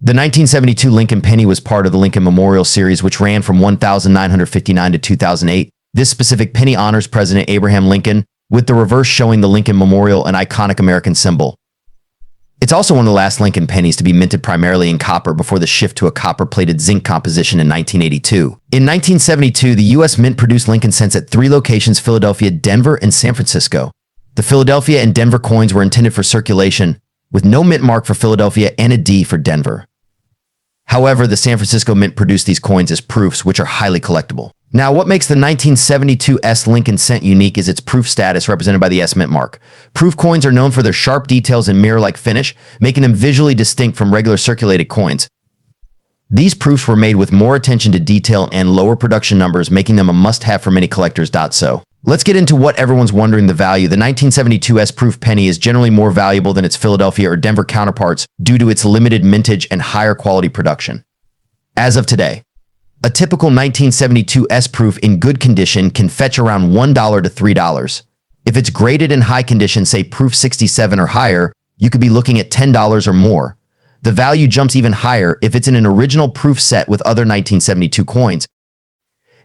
The 1972 Lincoln penny was part of the Lincoln Memorial series, which ran from 1959 to 2008. This specific penny honors President Abraham Lincoln, with the reverse showing the Lincoln Memorial, an iconic American symbol. It's also one of the last Lincoln pennies to be minted primarily in copper before the shift to a copper-plated zinc composition in 1982. In 1972, the U.S. Mint produced Lincoln cents at 3 locations: Philadelphia, Denver, and San Francisco. The Philadelphia and Denver coins were intended for circulation, with no mint mark for Philadelphia and a D for Denver. However, the San Francisco Mint produced these coins as proofs, which are highly collectible. Now, what makes the 1972 S Lincoln cent unique is its proof status, represented by the S mint mark. Proof coins are known for their sharp details and mirror-like finish, making them visually distinct from regular circulated coins. These proofs were made with more attention to detail and lower production numbers, making them a must-have for many collectors. So, let's get into what everyone's wondering: the value. The 1972 S proof penny is generally more valuable than its Philadelphia or Denver counterparts due to its limited mintage and higher quality production. As of today, a typical 1972 S proof in good condition can fetch around $1 to $3. If it's graded in high condition, say proof 67 or higher, you could be looking at $10 or more. The value jumps even higher if it's in an original proof set with other 1972 coins.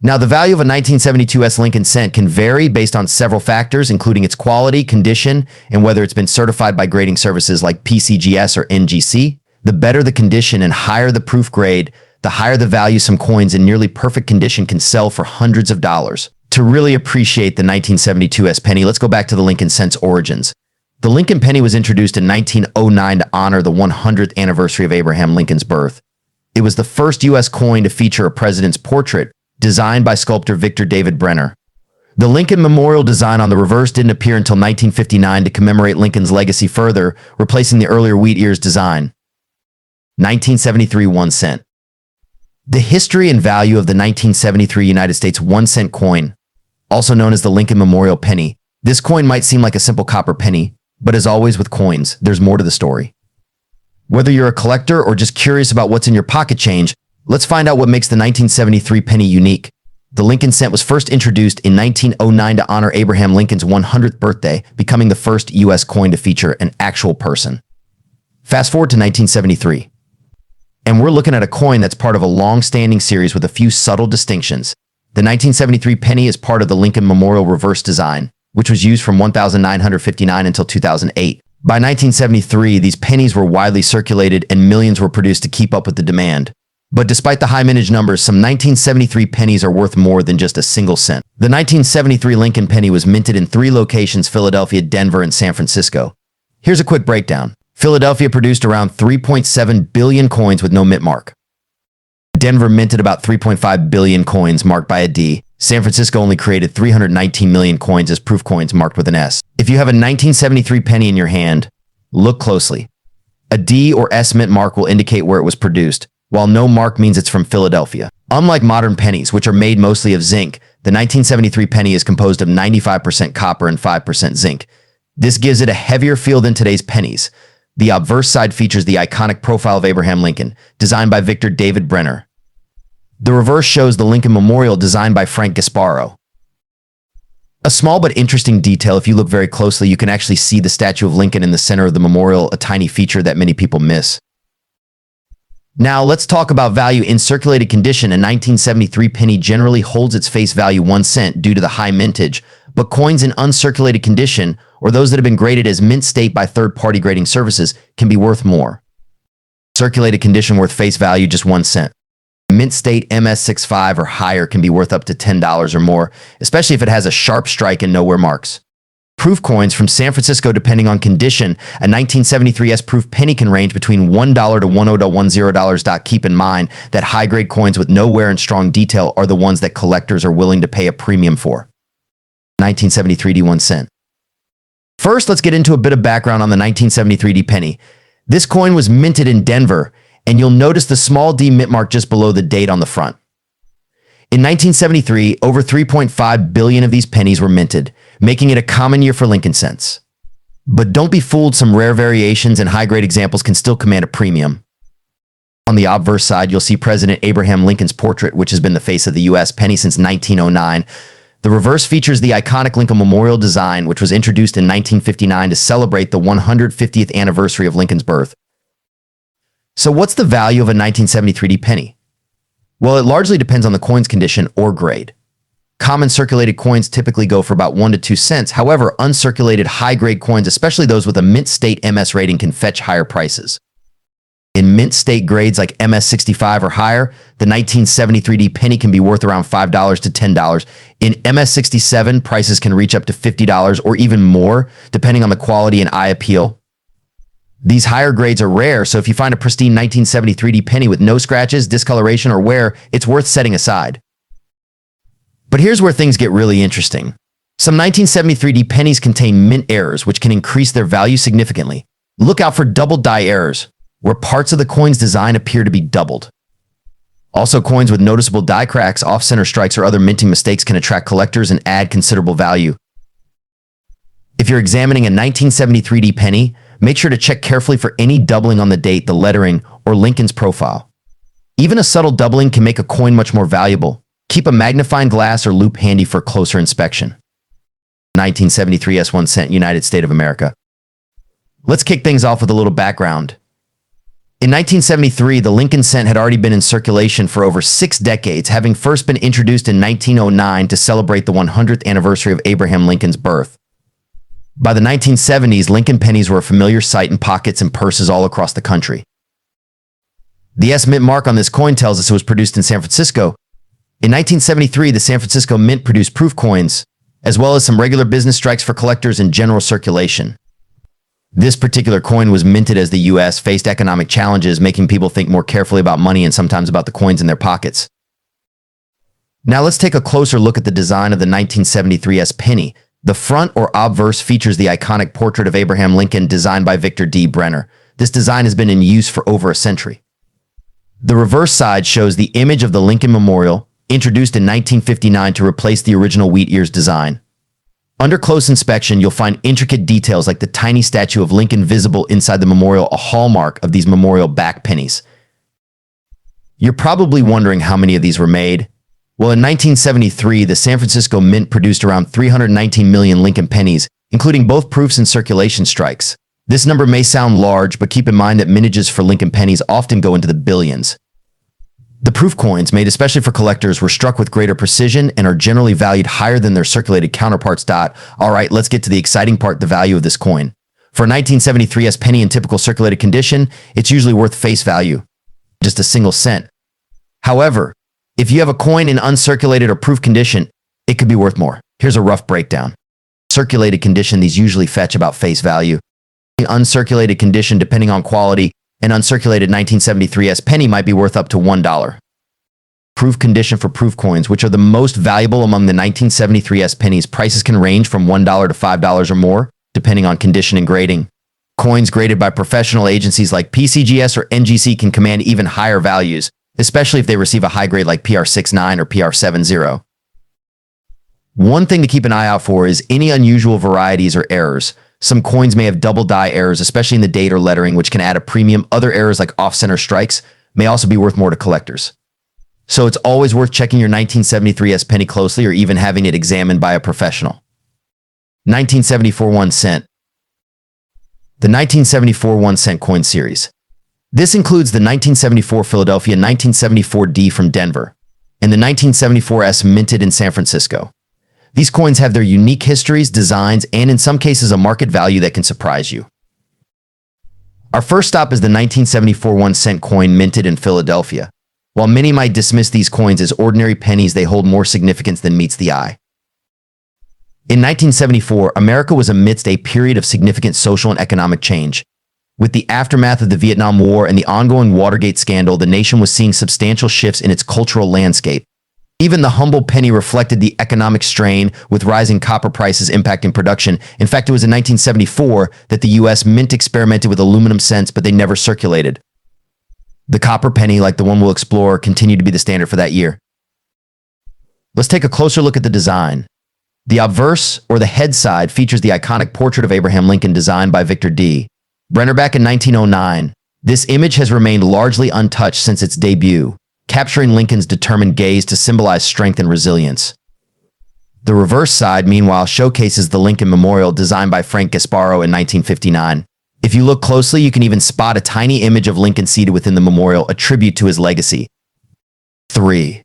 Now, the value of a 1972 S Lincoln cent can vary based on several factors, including its quality, condition, and whether it's been certified by grading services like PCGS or NGC. The better the condition and higher the proof grade, the higher the value. Some coins in nearly perfect condition can sell for hundreds of dollars. To really appreciate the 1972 S penny, let's go back to the Lincoln cent's origins. The Lincoln penny was introduced in 1909 to honor the 100th anniversary of Abraham Lincoln's birth. It was the first U.S. coin to feature a president's portrait, designed by sculptor Victor David Brenner. The Lincoln Memorial design on the reverse didn't appear until 1959 to commemorate Lincoln's legacy further, replacing the earlier wheat ears design. 1973 1 cent. The history and value of the 1973 United States 1 cent coin, also known as the Lincoln Memorial penny. This coin might seem like a simple copper penny, but as always with coins, there's more to the story. Whether you're a collector or just curious about what's in your pocket change, let's find out what makes the 1973 penny unique. The Lincoln cent was first introduced in 1909 to honor Abraham Lincoln's 100th birthday, becoming the first U.S. coin to feature an actual person. Fast forward to 1973. And we're looking at a coin that's part of a long-standing series with a few subtle distinctions. The 1973 penny is part of the Lincoln Memorial reverse design, which was used from 1959 until 2008. By 1973, these pennies were widely circulated and millions were produced to keep up with the demand. But despite the high mintage numbers, some 1973 pennies are worth more than just a single cent. The 1973 Lincoln penny was minted in 3 locations: Philadelphia, Denver, and San Francisco. Here's a quick breakdown. Philadelphia produced around 3.7 billion coins with no mint mark. Denver minted about 3.5 billion coins marked by a D. San Francisco only created 319 million coins as proof coins marked with an S. If you have a 1973 penny in your hand, look closely. A D or S mint mark will indicate where it was produced, while no mark means it's from Philadelphia. Unlike modern pennies, which are made mostly of zinc, the 1973 penny is composed of 95% copper and 5% zinc. This gives it a heavier feel than today's pennies. The obverse side features the iconic profile of Abraham Lincoln, designed by Victor David Brenner. The reverse shows the Lincoln Memorial, designed by Frank Gasparo. A small but interesting detail: if you look very closely, you can actually see the statue of Lincoln in the center of the memorial, a tiny feature that many people miss. Now, let's talk about value. In circulated condition, a 1973 penny generally holds its face value 1 cent due to the high mintage, but coins in uncirculated condition, or those that have been graded as mint state by third-party grading services, can be worth more. Circulated condition worth face value just 1 cent. Mint state MS65 or higher can be worth up to $10 or more, especially if it has a sharp strike and nowhere marks. Proof coins from San Francisco, depending on condition, a 1973 S proof penny can range between $1 to $10. Keep in mind that high-grade coins with no wear and strong detail are the ones that collectors are willing to pay a premium for. 1973 D 1 cent. First, let's get into a bit of background on the 1973 D penny. This coin was minted in Denver, and you'll notice the small D mint mark just below the date on the front. In 1973, over 3.5 billion of these pennies were minted, making it a common year for Lincoln cents. But don't be fooled, some rare variations and high-grade examples can still command a premium. On the obverse side, you'll see President Abraham Lincoln's portrait, which has been the face of the U.S. penny since 1909. The reverse features the iconic Lincoln Memorial design, which was introduced in 1959 to celebrate the 150th anniversary of Lincoln's birth. So what's the value of a 1973 penny? Well, it largely depends on the coin's condition or grade. Common circulated coins typically go for about 1 to 2 cents. However, uncirculated high-grade coins, especially those with a mint state MS rating, can fetch higher prices. In mint state grades like MS65 or higher, the 1973 penny can be worth around $5 to $10. In MS67, prices can reach up to $50 or even more, depending on the quality and eye appeal. These higher grades are rare, so if you find a pristine 1973 penny with no scratches, discoloration, or wear, it's worth setting aside. But here's where things get really interesting. Some 1973 pennies contain mint errors, which can increase their value significantly. Look out for double die errors, where parts of the coin's design appear to be doubled. Also, coins with noticeable die cracks, off-center strikes, or other minting mistakes can attract collectors and add considerable value. If you're examining a 1973 penny, make sure to check carefully for any doubling on the date, the lettering, or Lincoln's profile. Even a subtle doubling can make a coin much more valuable. Keep a magnifying glass or loupe handy for closer inspection. 1973 S1 cent, United States of America. Let's kick things off with a little background. In 1973, the Lincoln cent had already been in circulation for over 6 decades, having first been introduced in 1909 to celebrate the 100th anniversary of Abraham Lincoln's birth. By the 1970s, Lincoln pennies were a familiar sight in pockets and purses all across the country. The S Mint mark on this coin tells us it was produced in San Francisco. In 1973, the San Francisco Mint produced proof coins, as well as some regular business strikes for collectors in general circulation. This particular coin was minted as the U.S. faced economic challenges, making people think more carefully about money and sometimes about the coins in their pockets. Now let's take a closer look at the design of the 1973 S penny. The front or obverse features the iconic portrait of Abraham Lincoln designed by Victor D. Brenner. This design has been in use for over a century. The reverse side shows the image of the Lincoln Memorial, introduced in 1959 to replace the original wheat ears design. Under close inspection, you'll find intricate details like the tiny statue of Lincoln visible inside the memorial, a hallmark of these memorial back pennies. You're probably wondering how many of these were made. Well, in 1973, the San Francisco Mint produced around 319 million Lincoln pennies, including both proofs and circulation strikes. This number may sound large, but keep in mind that mintages for Lincoln pennies often go into the billions. The proof coins, made especially for collectors, were struck with greater precision and are generally valued higher than their circulated counterparts. All right, let's get to the exciting part, the value of this coin. For a 1973 S penny in typical circulated condition, it's usually worth face value, just a single cent. However, if you have a coin in uncirculated or proof condition, it could be worth more. Here's a rough breakdown. Circulated condition, these usually fetch about face value. In uncirculated condition, depending on quality, an uncirculated 1973 S penny might be worth up to $1. Proof condition for proof coins, which are the most valuable among the 1973 S pennies, prices can range from $1 to $5 or more, depending on condition and grading. Coins graded by professional agencies like PCGS or NGC can command even higher values, especially if they receive a high grade like PR69 or PR70. One thing to keep an eye out for is any unusual varieties or errors. Some coins may have double die errors, especially in the date or lettering, which can add a premium. Other errors like off-center strikes may also be worth more to collectors. So it's always worth checking your 1973 S penny closely or even having it examined by a professional. 1974 1 cent. The 1974 1 cent coin series. This includes the 1974 Philadelphia, 1974 D from Denver, and the 1974 S minted in San Francisco. These coins have their unique histories, designs, and in some cases a market value that can surprise you. Our first stop is the 1974 1 cent coin minted in Philadelphia. While many might dismiss these coins as ordinary pennies, they hold more significance than meets the eye. In 1974, America was amidst a period of significant social and economic change. With the aftermath of the Vietnam War and the ongoing Watergate scandal, the nation was seeing substantial shifts in its cultural landscape. Even the humble penny reflected the economic strain, with rising copper prices impacting production. In fact, it was in 1974 that the U.S. Mint experimented with aluminum cents, but they never circulated. The copper penny, like the one we'll explore, continued to be the standard for that year. Let's take a closer look at the design. The obverse, or the head side, features the iconic portrait of Abraham Lincoln designed by Victor D. Brenner back in 1909. This image has remained largely untouched since its debut, capturing Lincoln's determined gaze to symbolize strength and resilience. The reverse side, meanwhile, showcases the Lincoln Memorial designed by Frank Gasparo in 1959. If you look closely, you can even spot a tiny image of Lincoln seated within the memorial, a tribute to his legacy. 3.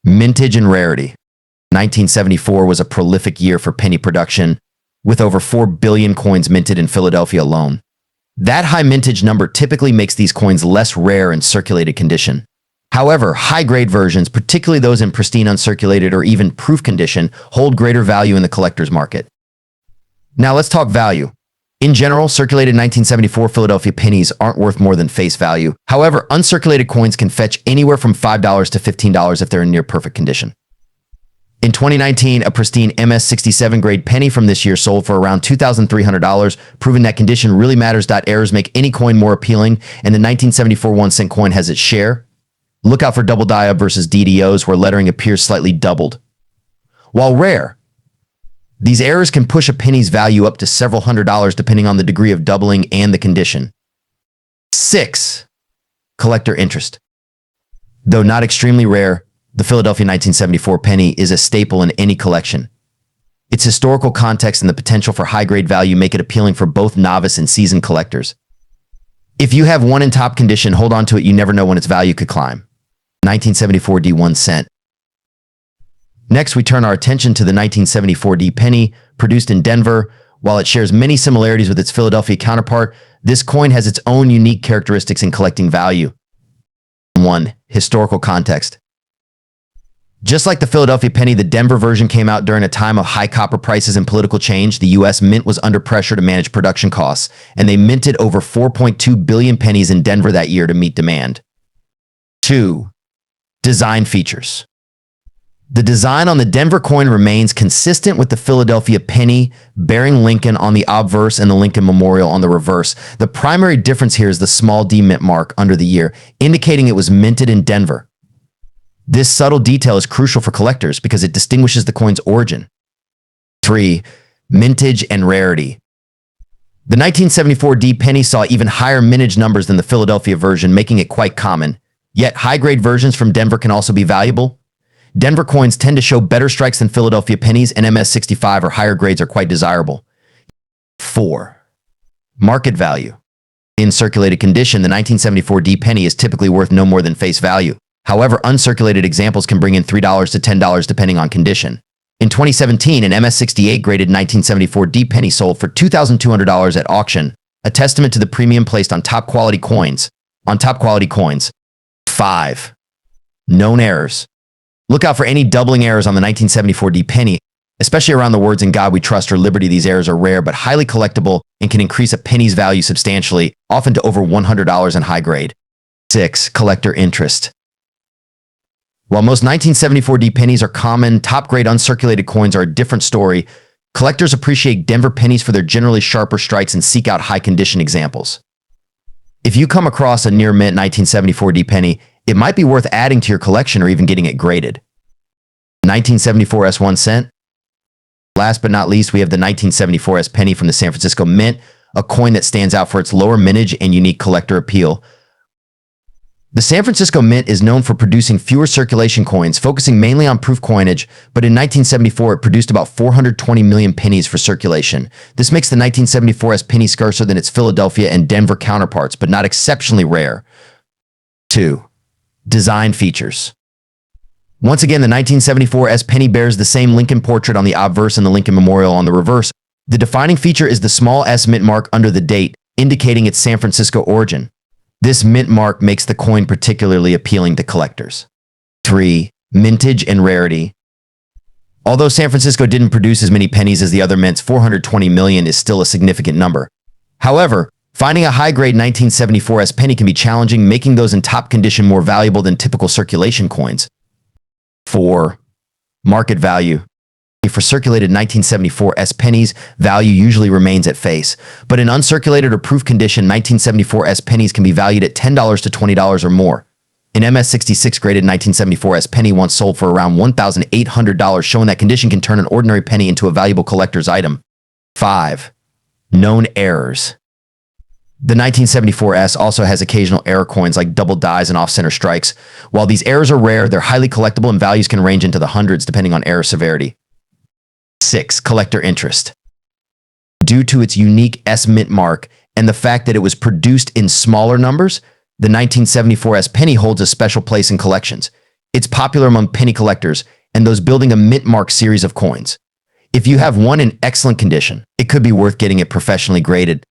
Mintage and rarity. 1974 was a prolific year for penny production, with over 4 billion coins minted in Philadelphia alone. That high mintage number typically makes these coins less rare in circulated condition. However, high-grade versions, particularly those in pristine uncirculated or even proof condition, hold greater value in the collector's market. Now let's talk value. In general, circulated 1974 Philadelphia pennies aren't worth more than face value. However, uncirculated coins can fetch anywhere from $5 to $15 if they're in near perfect condition. In 2019, a pristine MS67 grade penny from this year sold for around $2,300, proving that condition really matters. Errors make any coin more appealing, and the 1974 1-cent coin has its share. Look out for double die-up versus DDOs, where lettering appears slightly doubled. While rare, these errors can push a penny's value up to several $100s depending on the degree of doubling and the condition. 6. Collector interest. Though not extremely rare, the Philadelphia 1974 penny is a staple in any collection. Its historical context and the potential for high-grade value make it appealing for both novice and seasoned collectors. If you have one in top condition, hold on to it. You never know when its value could climb. 1974 D 1 cent. Next, we turn our attention to the 1974 D penny, produced in Denver. While it shares many similarities with its Philadelphia counterpart, this coin has its own unique characteristics in collecting value. 1. Historical context. Just like the Philadelphia penny, the Denver version came out during a time of high copper prices and political change. The U.S. Mint was under pressure to manage production costs, and they minted over 4.2 billion pennies in Denver that year to meet demand. 2. Design features. The design on the Denver coin remains consistent with the Philadelphia penny, bearing Lincoln on the obverse and the Lincoln Memorial on the reverse. The primary difference here is the small D mint mark under the year, indicating it was minted in Denver. This subtle detail is crucial for collectors because it distinguishes the coin's origin. 3. Mintage and rarity. The 1974 D penny saw even higher mintage numbers than the Philadelphia version, making it quite common. Yet, high-grade versions from Denver can also be valuable. Denver coins tend to show better strikes than Philadelphia pennies, and MS65 or higher grades are quite desirable. 4. Market value. In circulated condition, the 1974 D penny is typically worth no more than face value. However, uncirculated examples can bring in $3 to $10 depending on condition. In 2017, an MS68 graded 1974 D penny sold for $2,200 at auction, a testament to the premium placed on top quality coins. 5. Known errors. Look out for any doubling errors on the 1974 D penny, especially around the words "In God We Trust" or "Liberty." These errors are rare but highly collectible and can increase a penny's value substantially, often to over $100 in high grade. 6. Collector interest. While most 1974 D pennies are common, top-grade uncirculated coins are a different story. Collectors appreciate Denver pennies for their generally sharper strikes and seek out high-condition examples. If you come across a near-mint 1974 D penny, it might be worth adding to your collection or even getting it graded. 1974 S 1 cent. Last but not least, we have the 1974 S penny from the San Francisco Mint, a coin that stands out for its lower mintage and unique collector appeal. The San Francisco Mint is known for producing fewer circulation coins, focusing mainly on proof coinage, but in 1974 it produced about 420 million pennies for circulation. This makes the 1974 S penny scarcer than its Philadelphia and Denver counterparts, but not exceptionally rare. 2. Design features. Once again, the 1974 S penny bears the same Lincoln portrait on the obverse and the Lincoln Memorial on the reverse. The defining feature is the small S mint mark under the date, indicating its San Francisco origin. This mint mark makes the coin particularly appealing to collectors. 3. Mintage and rarity. Although San Francisco didn't produce as many pennies as the other mints, 420 million is still a significant number. However, finding a high-grade 1974 S penny can be challenging, making those in top condition more valuable than typical circulation coins. 4. Market value. For circulated 1974 S pennies, value usually remains at face, but in uncirculated or proof condition, 1974 S pennies can be valued at $10 to $20 or more. An MS66 graded 1974 S penny once sold for around $1,800, showing that condition can turn an ordinary penny into a valuable collector's item. 5. Known errors. The 1974 S also has occasional error coins like double dies and off-center strikes. While these errors are rare, they're highly collectible and values can range into the hundreds depending on error severity. 6. Collector interest. Due to its unique S mint mark and the fact that it was produced in smaller numbers, the 1974 S penny holds a special place in collections. It's popular among penny collectors and those building a mint mark series of coins. If you have one in excellent condition, it could be worth getting it professionally graded.